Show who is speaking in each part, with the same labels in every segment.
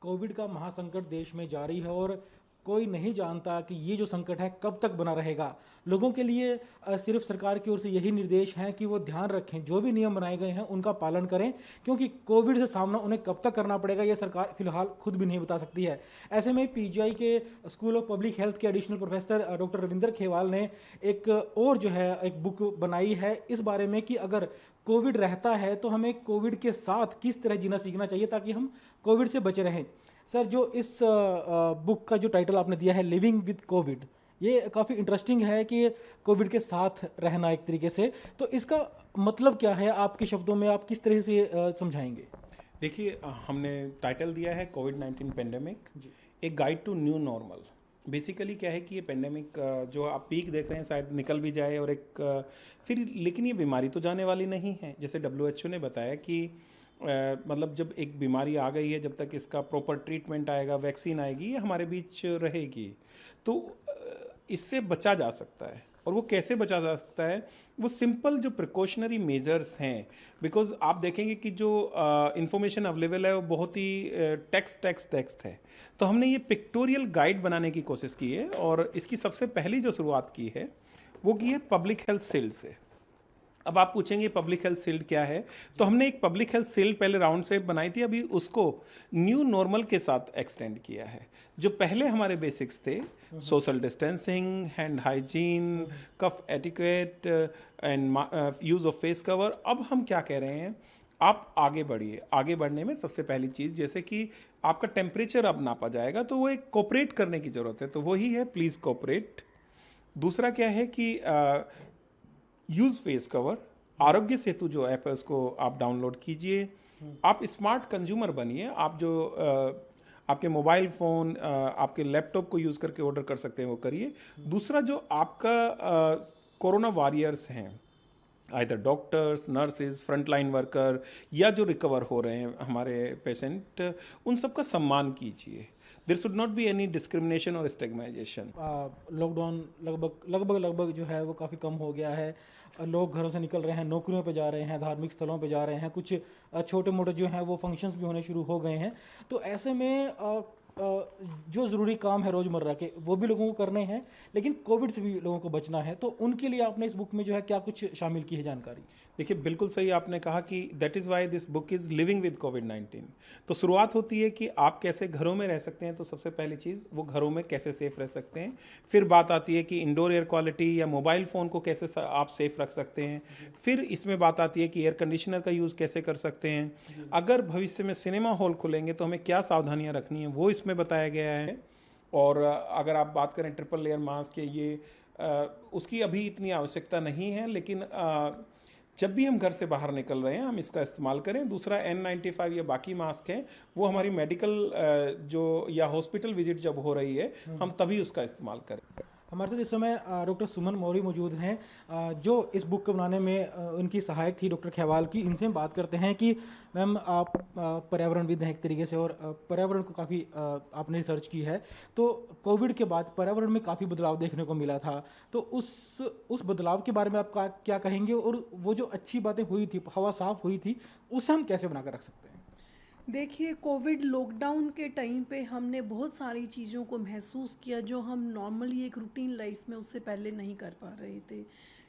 Speaker 1: Covid का महासंकट देश में जारी है और कोई नहीं जानता कि ये जो संकट है कब तक बना रहेगा। लोगों के लिए सिर्फ सरकार की ओर से यही निर्देश हैं कि वो ध्यान रखें, जो भी नियम बनाए गए हैं उनका पालन करें, क्योंकि कोविड से सामना उन्हें कब तक करना पड़ेगा ये सरकार फिलहाल खुद भी नहीं बता सकती है। ऐसे में पीजीआई के स्कूल ऑफ पब्लिक हेल्थ के एडिशनल प्रोफेसर डॉक्टर रविंदर खेवाल ने एक और जो है एक बुक बनाई है इस बारे में कि अगर कोविड रहता है तो हमें कोविड के साथ किस तरह जीना सीखना चाहिए ताकि हम कोविड से बचे रहें। सर, जो इस बुक का जो टाइटल आपने दिया है लिविंग विद कोविड, ये काफ़ी इंटरेस्टिंग है कि कोविड के साथ रहना एक तरीके से, तो इसका मतलब क्या है आपके शब्दों में, आप किस तरह से समझाएंगे?
Speaker 2: देखिए, हमने टाइटल दिया है कोविड-19 पेंडेमिक, एक guide to new normal. Basically क्या है कि ये पेंडेमिक जो आप पीक देख रहे हैं शायद निकल भी जाए और एक फिर, लेकिन ये बीमारी तो जाने वाली नहीं है। जैसे डब्ल्यूएचओ ने बताया कि मतलब जब एक बीमारी आ गई है, जब तक इसका प्रॉपर ट्रीटमेंट आएगा, वैक्सीन आएगी, ये हमारे बीच रहेगी, तो इससे बचा जा सकता है। और वो कैसे बचा जा सकता है? वो सिंपल जो प्रिकॉशनरी मेजर्स हैं, बिकॉज आप देखेंगे कि जो इंफॉर्मेशन अवेलेबल है वो बहुत ही टेक्स्ट है। तो हमने ये पिक्टोरियल गाइड बनाने की कोशिश की है और इसकी सबसे पहली जो शुरुआत की है वो की है पब्लिक हेल्थ शील्ड से। अब आप पूछेंगे पब्लिक हेल्थ शील्ड क्या है, तो हमने एक पब्लिक हेल्थ शील्ड पहले राउंड से बनाई थी, अभी उसको न्यू नॉर्मल के साथ एक्सटेंड किया है। जो पहले हमारे बेसिक्स थे, social distancing, hand hygiene, cough etiquette and use of face cover, अब हम क्या कह रहे हैं, आप आगे बढ़िए। आगे बढ़ने में सबसे पहली चीज़, जैसे कि आपका टेम्परेचर अब नापा जाएगा, तो वो एक कोऑपरेट करने की ज़रूरत है, तो वही है प्लीज़ कोऑपरेट। दूसरा क्या है कि use face cover. Aarogya Setu जो ऐप है उसको आप डाउनलोड कीजिए। आप स्मार्ट कंज्यूमर बनिए। आप जो आपके मोबाइल फ़ोन, आपके लैपटॉप को यूज़ करके ऑर्डर कर सकते हैं वो करिए। दूसरा, जो आपका कोरोना वॉरियर्स हैं, either doctors, nurses, frontline worker, या जो रिकवर हो रहे हैं हमारे पेशेंट, उन सबका सम्मान कीजिए। There should not be any discrimination और स्टिग्माइजेशन।
Speaker 1: लॉकडाउन लगभग जो है वो काफ़ी कम हो गया है। लोग घरों से निकल रहे हैं, नौकरियों पे जा रहे हैं, धार्मिक स्थलों पे जा रहे हैं, कुछ छोटे मोटे जो हैं वो फंक्शंस भी होने शुरू हो गए हैं। तो ऐसे में जो ज़रूरी काम है रोज़मर्रा के वो भी लोगों को करने हैं, लेकिन कोविड से भी लोगों को बचना है, तो उनके लिए आपने इस बुक में जो है क्या कुछ शामिल की है जानकारी?
Speaker 2: देखिए, बिल्कुल सही आपने कहा कि that is why this book is living with कोविड-19। तो शुरुआत होती है कि आप कैसे घरों में रह सकते हैं, तो सबसे पहली चीज़ वो घरों में कैसे सेफ रह सकते हैं। फिर बात आती है कि इंडोर एयर क्वालिटी या मोबाइल फ़ोन को कैसे आप सेफ रख सकते हैं। फिर इसमें बात आती है कि एयर कंडीशनर का यूज़ कैसे कर सकते हैं। अगर भविष्य में सिनेमा हॉल खुलेंगे तो हमें क्या सावधानियाँ रखनी है, वो इसमें बताया गया है। और अगर आप बात करें ट्रिपल लेयर मास्क, ये उसकी अभी इतनी आवश्यकता नहीं है, लेकिन जब भी हम घर से बाहर निकल रहे हैं हम इसका इस्तेमाल करें। दूसरा, N95 या बाकी मास्क हैं वो हमारी मेडिकल जो या हॉस्पिटल विजिट जब हो रही है हम तभी उसका इस्तेमाल करें।
Speaker 1: हमारे साथ इस समय डॉक्टर सुमन मौर्य मौजूद हैं, जो इस बुक को बनाने में उनकी सहायक थी डॉक्टर खेवाल की। इनसे हम बात करते हैं कि मैम, आप पर्यावरणविद हैं एक तरीके से और पर्यावरण को काफ़ी आपने रिसर्च की है, तो कोविड के बाद पर्यावरण में काफ़ी बदलाव देखने को मिला था, तो उस बदलाव के बारे में आप क्या कहेंगे, और वो जो अच्छी बातें हुई थी, हवा साफ हुई थी, उसे हम कैसे बनाकर रख सकते हैं?
Speaker 3: देखिए, कोविड लॉकडाउन के टाइम पे हमने बहुत सारी चीज़ों को महसूस किया जो हम नॉर्मली एक रूटीन लाइफ में उससे पहले नहीं कर पा रहे थे।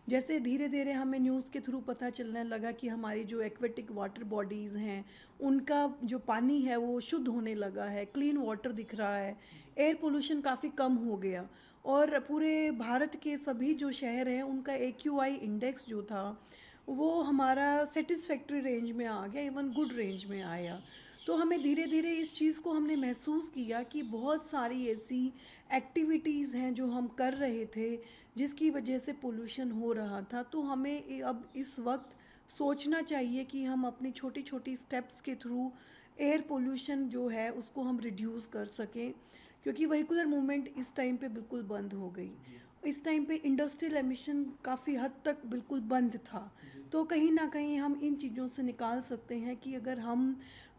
Speaker 3: जैसे धीरे धीरे हमें न्यूज़ के थ्रू पता चलने लगा कि हमारी जो एक्वेटिक वाटर बॉडीज़ हैं उनका जो पानी है वो शुद्ध होने लगा है, क्लीन वाटर दिख रहा है, एयर पोल्यूशन काफ़ी कम हो गया, और पूरे भारत के सभी जो शहर हैं उनका AQI इंडेक्स जो था वो हमारा सेटिस्फैक्ट्री रेंज में आ गया, इवन गुड रेंज में आया। तो हमें धीरे धीरे इस चीज़ को हमने महसूस किया कि बहुत सारी ऐसी एक्टिविटीज़ हैं जो हम कर रहे थे जिसकी वजह से पोल्यूशन हो रहा था। तो हमें अब इस वक्त सोचना चाहिए कि हम अपनी छोटी छोटी स्टेप्स के थ्रू एयर पोल्यूशन जो है उसको हम रिड्यूस कर सकें, क्योंकि व्हीकुलर मूवमेंट इस टाइम पे बिल्कुल बंद हो गई। इस टाइम पे इंडस्ट्रियल एमिशन काफ़ी हद तक बिल्कुल बंद था। तो कहीं ना कहीं हम इन चीज़ों से निकाल सकते हैं कि अगर हम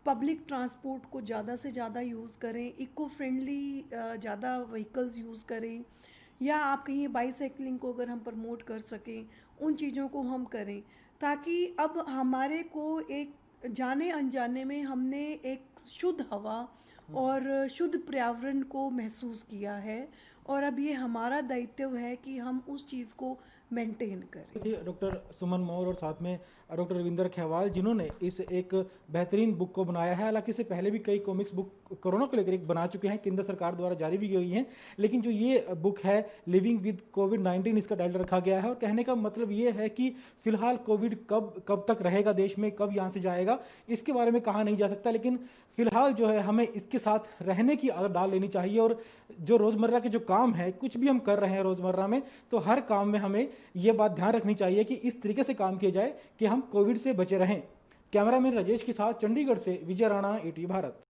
Speaker 3: पब्लिक ट्रांसपोर्ट को ज़्यादा से ज़्यादा यूज़ करें, इको फ्रेंडली ज़्यादा व्हीकल्स यूज़ करें, या आप कहीं बाईसाइकिलिंग को अगर हम प्रमोट कर सकें, उन चीज़ों को हम करें, ताकि अब हमारे को एक जाने अनजाने में हमने एक शुद्ध हवा और शुद्ध पर्यावरण को महसूस किया है, और अब ये हमारा दायित्व है कि हम उस चीज़ को मेंटेन करें।
Speaker 1: डॉक्टर सुमन मौर्य और साथ में डॉक्टर रविंदर खेवाल, जिन्होंने इस एक बेहतरीन बुक को बनाया है। हालांकि इससे पहले भी कई कॉमिक्स बुक कोरोना को लेकर एक बना चुके हैं, केंद्र सरकार द्वारा जारी भी की गई हैं, लेकिन जो ये बुक है लिविंग विद कोविड-19 इसका टाइटल रखा गया है। और कहने का मतलब ये है कि फिलहाल कोविड कब तक रहेगा देश में, कब यहाँ से जाएगा, इसके बारे में कहा नहीं जा सकता, लेकिन फिलहाल जो है हमें इसके साथ रहने की आदत डाल लेनी चाहिए। और जो रोज़मर्रा के जो काम है, कुछ भी हम कर रहे हैं रोज़मर्रा में, तो हर काम में हमें ये बात ध्यान रखनी चाहिए कि इस तरीके से काम किया जाए कि हम कोविड से बचे रहें। कैमरामैन राजेश के साथ चंडीगढ़ से विजय राणा, ET भारत।